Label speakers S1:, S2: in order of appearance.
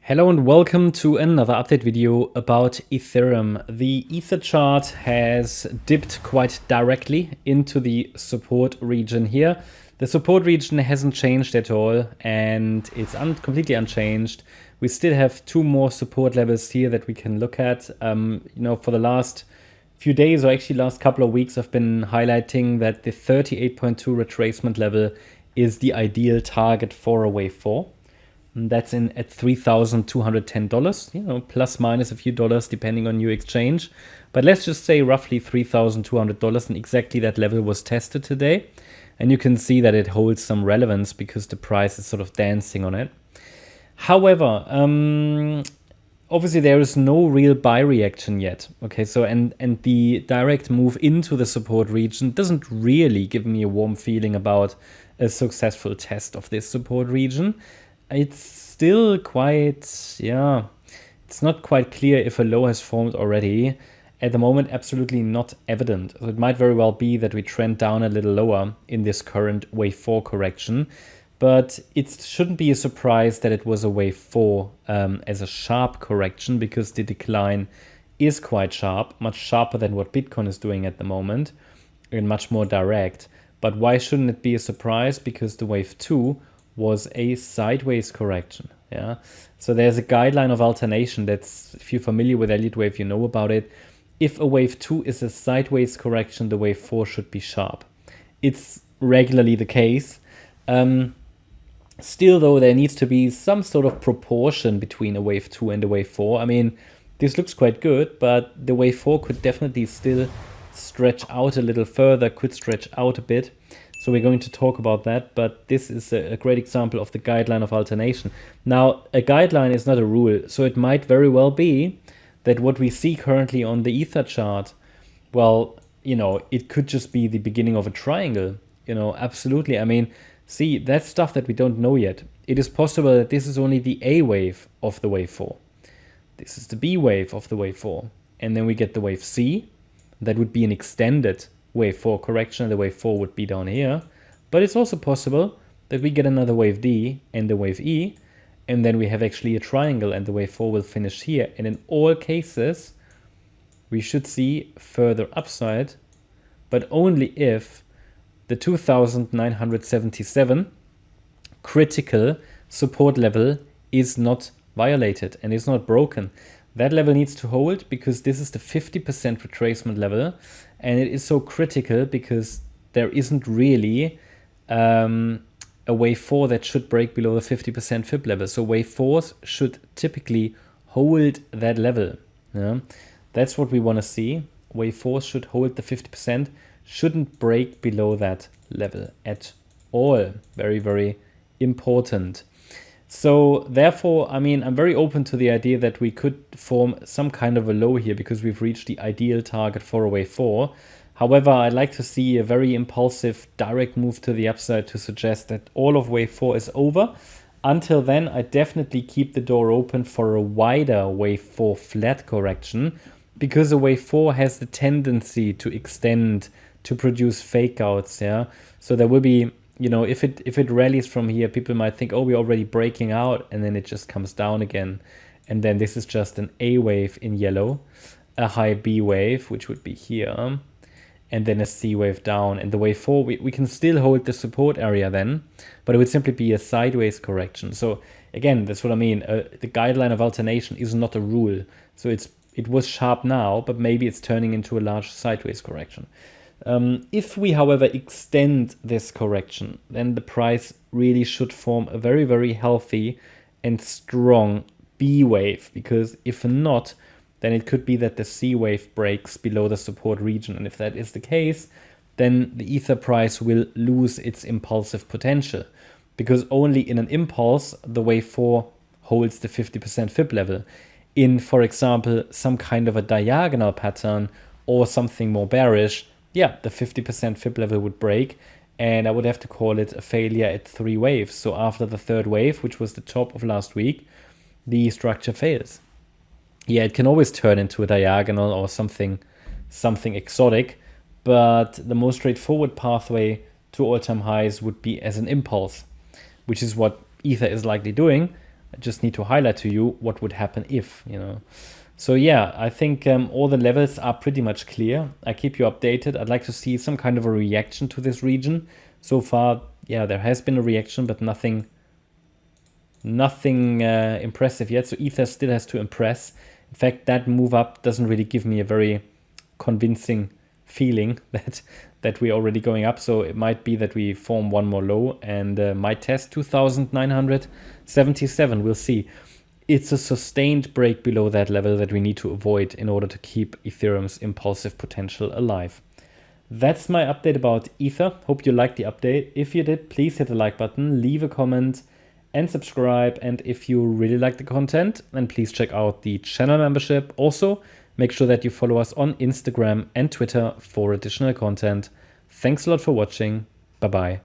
S1: Hello and welcome to another update video about Ethereum. The Ether chart has dipped quite directly into the support region here. The support region hasn't changed at all and it's completely unchanged. We still have two more support levels here that we can look at. For the last few days, or actually last couple of weeks, I've been highlighting that the 38.2 retracement level is the ideal target for a wave 4. And that's at $3,210, plus minus a few dollars depending on your exchange. But let's just say roughly $3,200, and exactly that level was tested today. And you can see that it holds some relevance because the price is sort of dancing on it. However, obviously there is no real buy reaction yet. Okay, so and the direct move into the support region doesn't really give me a warm feeling about a successful test of this support region. It's still quite, it's not quite clear if a low has formed already. At the moment, absolutely not evident. So it might very well be that we trend down a little lower in this current wave 4 correction. But it shouldn't be a surprise that it was a wave 4 as a sharp correction, because the decline is quite sharp, much sharper than what Bitcoin is doing at the moment, and much more direct. But why shouldn't it be a surprise? Because the wave 2 was a sideways correction. So there's a guideline of alternation that's, if you're familiar with Elliott Wave, you know about it. If a wave 2 is a sideways correction, the wave 4 should be sharp. It's regularly the case. Still though, there needs to be some sort of proportion between a wave 2 and a wave 4. I mean, this looks quite good, but the wave 4 could definitely still stretch out a little further, could stretch out a bit. So we're going to talk about that, but this is a great example of the guideline of alternation. Now, a guideline is not a rule, so it might very well be that what we see currently on the Ether chart, well, it could just be the beginning of a triangle, absolutely. I mean, see, that's stuff that we don't know yet. It is possible that this is only the A wave of the wave 4. This is the B wave of the wave 4. And then we get the wave C. That would be an extended wave 4 correction, and the wave 4 would be down here. But it's also possible that we get another wave D and the wave E, and then we have actually a triangle and the wave 4 will finish here. And in all cases, we should see further upside, but only if the 2,977 critical support level is not violated and is not broken. That level needs to hold because this is the 50% retracement level, and it is so critical because there isn't really a wave 4 that should break below the 50% fib level. So wave 4s should typically hold that level. That's what we want to see. Wave 4s should hold the 50%, shouldn't break below that level at all. Very, very important. So therefore, I'm very open to the idea that we could form some kind of a low here because we've reached the ideal target for a wave 4. However, I'd like to see a very impulsive direct move to the upside to suggest that all of wave 4 is over. Until then, I definitely keep the door open for a wider wave 4 flat correction, because a wave 4 has the tendency to extend, to produce fake outs. So there will be, if it rallies from here, people might think, oh, we're already breaking out, and then it just comes down again. And then this is just an A wave in yellow, a high B wave, which would be here, and then a C wave down. And the wave 4, we can still hold the support area then, but it would simply be a sideways correction. So again, that's what I mean. The guideline of alternation is not a rule. So it was sharp now, but maybe it's turning into a large sideways correction. If we, however, extend this correction, then the price really should form a very, very healthy and strong B wave, because if not, then it could be that the C wave breaks below the support region. And if that is the case, then the Ether price will lose its impulsive potential, because only in an impulse, the wave 4 holds the 50% fib level. In, for example, some kind of a diagonal pattern or something more bearish, the 50% fib level would break, and I would have to call it a failure at 3 waves. So after the third wave, which was the top of last week, the structure fails. It can always turn into a diagonal or something exotic, but the most straightforward pathway to all-time highs would be as an impulse, which is what Ether is likely doing. just need to highlight to you what would happen if, you know. So yeah, I think all the levels are pretty much clear. I keep you updated. I'd like to see some kind of a reaction to this region. So far, yeah, there has been a reaction, but nothing impressive yet. So Ether still has to impress. In fact, that move up doesn't really give me a very convincing feeling that we're already going up. So it might be that we form one more low and might test 2,977. We'll see. It's a sustained break below that level that we need to avoid in order to keep Ethereum's impulsive potential alive. That's my update about Ether. Hope you liked the update. If you did, please hit the like button, leave a comment and subscribe. And if you really like the content, then please check out the channel membership. Also, make sure that you follow us on Instagram and Twitter for additional content. Thanks a lot for watching. Bye-bye.